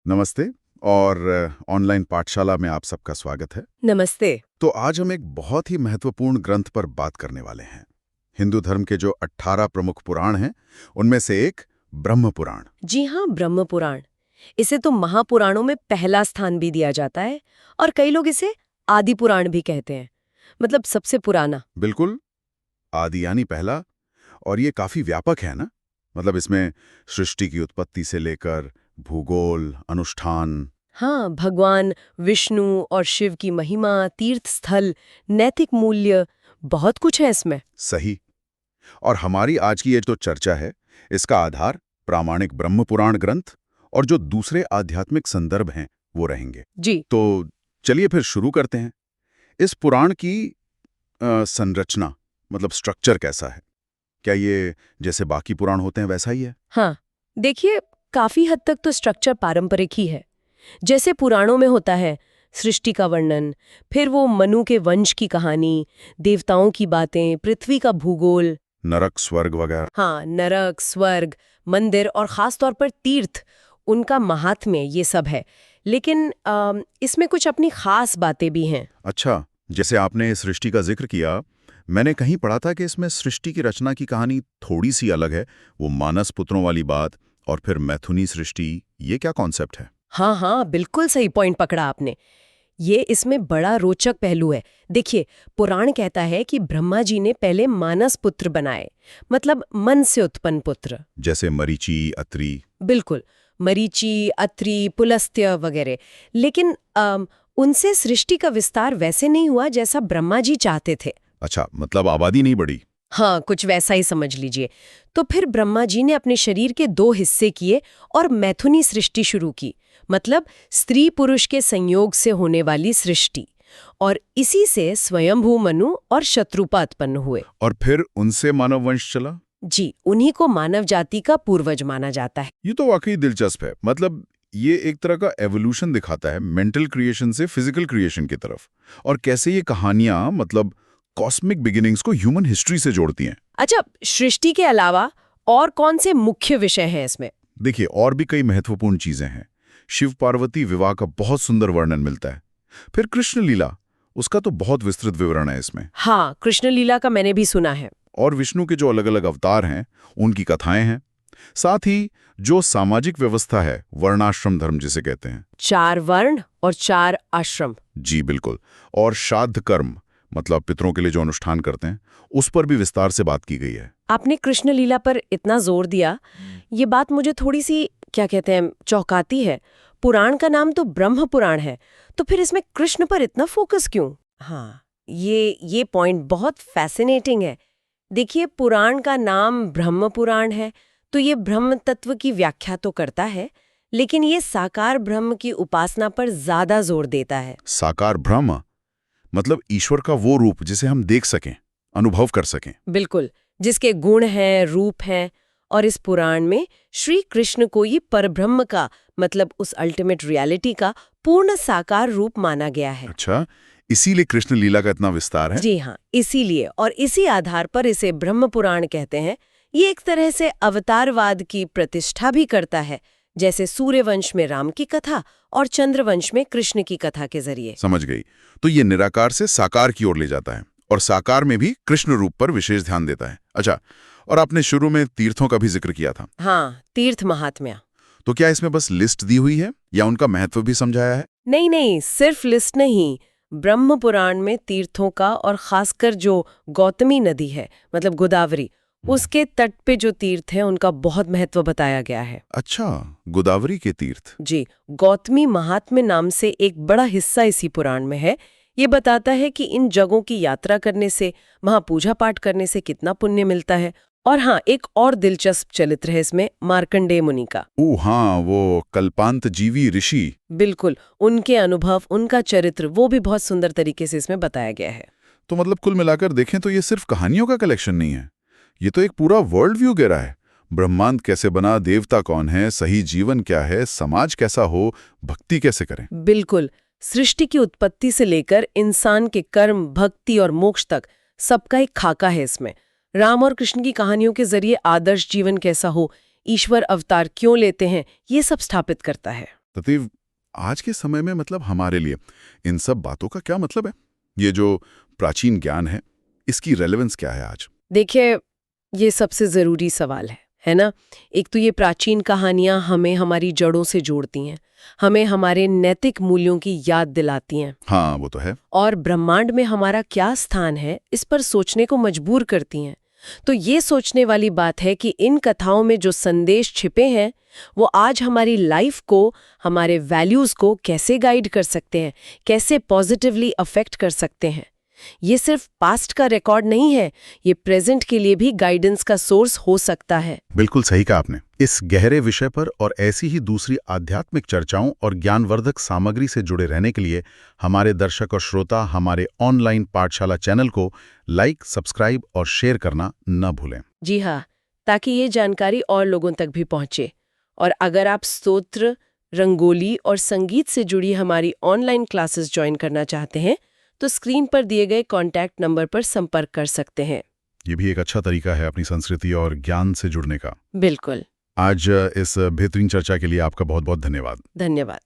नमस्ते। और ऑनलाइन पाठशाला में आप सबका स्वागत है। नमस्ते। तो आज हम एक बहुत ही महत्वपूर्ण ग्रंथ पर बात करने वाले हैं। हिंदू धर्म के जो 18 प्रमुख पुराण हैं, उनमें से एक ब्रह्म पुराण। जी हाँ, ब्रह्म पुराण। इसे तो महापुराणों में पहला स्थान भी दिया जाता है और कई लोग इसे आदि पुराण भी कहते हैं, मतलब सबसे पुराना। बिल्कुल, आदि यानी पहला। और ये काफी व्यापक है ना। मतलब इसमें सृष्टि की उत्पत्ति से लेकर भूगोल, अनुष्ठान। हाँ, भगवान विष्णु और शिव की महिमा, तीर्थ स्थल, नैतिक मूल्य, बहुत कुछ है इसमें। सही। और हमारी आज की ये जो चर्चा है, इसका आधार प्रामाणिक ब्रह्म पुराण ग्रंथ और जो दूसरे आध्यात्मिक संदर्भ हैं वो रहेंगे। जी। तो चलिए फिर शुरू करते हैं। इस पुराण की संरचना, मतलब स्ट्रक्चर कैसा है? क्या ये जैसे बाकी पुराण होते हैं वैसा ही है? हाँ, देखिए, काफी हद तक तो स्ट्रक्चर पारंपरिक ही है। जैसे पुराणों में होता है, सृष्टि का वर्णन, फिर वो मनु के वंश की कहानी, देवताओं की बातें, पृथ्वी का भूगोल। नरक, स्वर्ग वगैरह। हाँ, नरक, स्वर्ग, मंदिर और खास तौर पर तीर्थ, उनका महात्म्य, ये सब है। लेकिन इसमें कुछ अपनी खास बातें भी हैं। अच्छा, जैसे आपने सृष्टि का जिक्र किया, मैंने कहीं पढ़ा था कि इसमें सृष्टि की रचना की कहानी थोड़ी सी अलग है। वो मानस पुत्रों वाली बात और फिर मैथुनी सृष्टि, ये क्या कॉन्सेप्ट है? हाँ हाँ, बिल्कुल सही पॉइंट पकड़ा आपने। ये इसमें बड़ा रोचक पहलू है। देखिए, पुराण कहता है कि ब्रह्मा जी ने पहले मानस पुत्र बनाए, मतलब मन से उत्पन्न पुत्र। जैसे मरीचि, अत्रि। बिल्कुल, मरीचि, अत्रि, पुलस्त्य वगैरह। लेकिन उनसे सृष्टि का विस्तार वैसे नहीं हुआ जैसा ब्रह्मा जी चाहते थे। अच्छा, मतलब आबादी नहीं बढ़ी। हाँ, कुछ वैसा ही समझ लीजिए। तो फिर ब्रह्मा जी ने अपने शरीर के 2 हिस्से किए और मैथुनी सृष्टि शुरू की, मतलब स्त्री पुरुष के संयोग से होने वाली सृष्टि। और इसी से स्वयंभू मनु और शत्रुपा उत्पन्न हुए। और फिर उनसे मानव वंश चला। जी, उन्हीं को मानव जाति का पूर्वज माना जाता है। ये तो वाकई दिलचस्प है। मतलब ये एक तरह का एवोल्यूशन दिखाता है, मेंटल क्रिएशन से फिजिकल क्रिएशन की तरफ। और कैसे ये कहानियां, मतलब कॉस्मिक बिगिनिंग्स को ह्यूमन हिस्ट्री से जोड़ती हैं। अच्छा, सृष्टि के अलावा और कौन से मुख्य विषय हैं इसमें? देखिए, और भी कई महत्वपूर्ण चीजें हैं। शिव पार्वती विवाह का बहुत सुंदर वर्णन मिलता है। फिर कृष्ण लीला, उसका तो बहुत विस्तृत विवरण है इसमें। हाँ, कृष्ण लीला का मैंने भी सुना है। और विष्णु के जो अलग अलग अवतार हैं, उनकी कथाएं हैं। साथ ही जो सामाजिक व्यवस्था है, वर्णाश्रम धर्म जिसे कहते हैं। 4 वर्ण और 4 आश्रम। जी बिल्कुल। और श्राद्ध कर्म, मतलब पितरों के लिए जो अनुष्ठान करते हैं, उस पर भी विस्तार से बात की गई है। आपने कृष्ण लीला पर इतना जोर दिया, ये बात मुझे थोड़ी सी, क्या कहते हैं, चौंकाती है। पुराण का नाम तो ब्रह्म पुराण है, तो फिर इसमें कृष्ण पर इतना फोकस क्यों? हाँ, ये पॉइंट बहुत फैसिनेटिंग है। देखिए, पुराण का नाम ब्रह्म पुराण है, तो ये ब्रह्म तत्व की व्याख्या तो करता है, लेकिन ये साकार ब्रह्म की उपासना पर ज्यादा जोर देता है। साकार ब्रह्म मतलब ईश्वर का वो रूप जिसे हम देख सकें, अनुभव कर सकें। बिल्कुल, जिसके गुण हैं, रूप हैं। और इस पुराण में श्री कृष्ण को ये परब्रह्म का, मतलब उस अल्टीमेट रियलिटी का पूर्ण साकार रूप माना गया है। अच्छा, इसीलिए कृष्ण लीला का इतना विस्तार है। जी हाँ, इसीलिए और इसी आधार पर इसे ब्रह्म पुराण कहते हैं। ये एक तरह से अवतारवाद की प्रतिष्ठा भी करता है, जैसे सूर्यवंश में राम की कथा और चंद्रवंश में कृष्ण की कथा के जरिए। समझ गई। तो ये निराकार से साकार की ओर ले जाता है और साकार में भी कृष्ण रूप पर विशेष ध्यान देता है। अच्छा, और आपने शुरू में तीर्थों का भी जिक्र किया था। हाँ, तीर्थ महात्म्य। तो क्या इसमें बस लिस्ट दी हुई है या उनका महत्व भी समझाया है? नहीं नहीं, सिर्फ लिस्ट नहीं। ब्रह्म पुराण में तीर्थों का, और खासकर जो गौतमी नदी है, मतलब गोदावरी, उसके तट पे जो तीर्थ हैं उनका बहुत महत्व बताया गया है। अच्छा, गोदावरी के तीर्थ। जी, गौतमी महात्म्य नाम से एक बड़ा हिस्सा इसी पुराण में है। ये बताता है कि इन जगहों की यात्रा करने से, वहां पूजा पाठ करने से कितना पुण्य मिलता है। और हाँ, एक और दिलचस्प चरित्र है इसमें, मार्कंडेय मुनि का। हाँ, वो कल्पांत जीवी ऋषि। बिल्कुल, उनके अनुभव, उनका चरित्र, वो भी बहुत सुंदर तरीके से इसमें बताया गया है। तो मतलब कुल मिलाकर देखें तो ये सिर्फ कहानियों का कलेक्शन नहीं है, ये तो एक पूरा वर्ल्ड व्यू गहरा है। ब्रह्मांड कैसे बना, देवता कौन है, सही जीवन क्या है, समाज कैसा हो, भक्ति कैसे करें। बिल्कुल, सृष्टि की उत्पत्ति से लेकर इंसान के कर्म, भक्ति और मोक्ष तक सबका एक खाका है इसमें। राम और कृष्ण की कहानियों के जरिए आदर्श जीवन कैसा हो, ईश्वर अवतार क्यों लेते हैं, ये सब स्थापित करता है। ततीव, आज के समय में मतलब हमारे लिए इन सब बातों का क्या मतलब है? ये जो प्राचीन ज्ञान है, इसकी रेलेवेंस क्या है आज? देखिए, ये सबसे ज़रूरी सवाल है ना? एक तो ये प्राचीन कहानियाँ हमें हमारी जड़ों से जोड़ती हैं, हमें हमारे नैतिक मूल्यों की याद दिलाती हैं, हाँ, वो तो है। और ब्रह्मांड में हमारा क्या स्थान है, इस पर सोचने को मजबूर करती हैं। तो ये सोचने वाली बात है कि इन कथाओं में जो संदेश छिपे हैं, वो आज हमारी लाइफ को, हमारे वैल्यूज़ को कैसे गाइड कर सकते हैं, कैसे पॉजिटिवली अफेक्ट कर सकते हैं। ये सिर्फ पास्ट का रिकॉर्ड नहीं है, ये प्रेजेंट के लिए भी गाइडेंस का सोर्स हो सकता है। बिल्कुल सही कहा आपने। इस गहरे विषय पर और ऐसी ही दूसरी आध्यात्मिक चर्चाओं और ज्ञानवर्धक सामग्री से जुड़े रहने के लिए हमारे दर्शक और श्रोता हमारे ऑनलाइन पाठशाला चैनल को लाइक, सब्सक्राइब और शेयर करना न भूलें। जी हाँ, ताकि ये जानकारी और लोगों तक भी पहुंचे। और अगर आप स्तोत्र, रंगोली और संगीत से जुड़ी हमारी ऑनलाइन क्लासेस ज्वाइन करना चाहते हैं, तो स्क्रीन पर दिए गए कॉन्टैक्ट नंबर पर संपर्क कर सकते हैं। ये भी एक अच्छा तरीका है अपनी संस्कृति और ज्ञान से जुड़ने का। बिल्कुल। आज इस बेहतरीन चर्चा के लिए आपका बहुत बहुत धन्यवाद। धन्यवाद।